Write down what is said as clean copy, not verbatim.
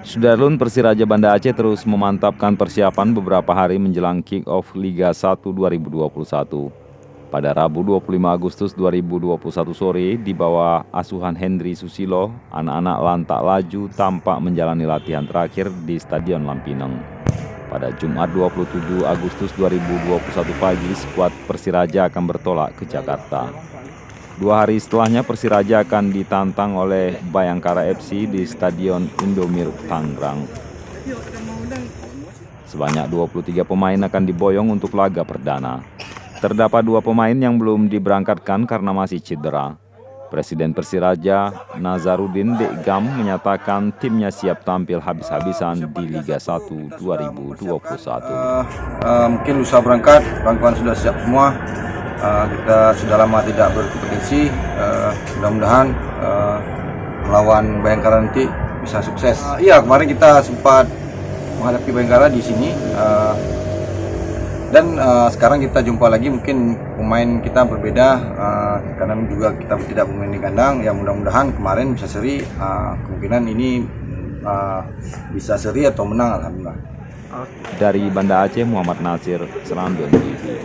Sudarlun, Persiraja Banda Aceh terus memantapkan persiapan beberapa hari menjelang kick-off Liga 1 2021. Pada Rabu 25 Agustus 2021 sore, di bawah asuhan Hendry Susilo, anak-anak Lantak Laju tampak menjalani latihan terakhir di Stadion Lampinang. Pada Jumat 27 Agustus 2021 pagi, skuad Persiraja akan bertolak ke Jakarta. 2 hari setelahnya Persiraja akan ditantang oleh Bayangkara FC di Stadion Indomir Tangerang. Sebanyak 23 pemain akan diboyong untuk laga perdana. Terdapat 2 pemain yang belum diberangkatkan karena masih cedera. Presiden Persiraja, Nazarudin Dekgam, menyatakan timnya siap tampil habis-habisan di Liga 1 2021. Mungkin lusa berangkat, kawan-kawan sudah siap semua. Kita sudah lama tidak berkompetisi. Mudah-mudahan melawan Bayangkara nanti bisa sukses. Iya, kemarin kita sempat menghadapi Bayangkara di sini. Dan sekarang kita jumpa lagi, mungkin pemain kita berbeda karena juga kita tidak bermain di kandang. Ya mudah-mudahan kemarin bisa seri, kemungkinan ini bisa seri atau menang, alhamdulillah. Dari Banda Aceh, Muhammad Nasir, Serambi TV.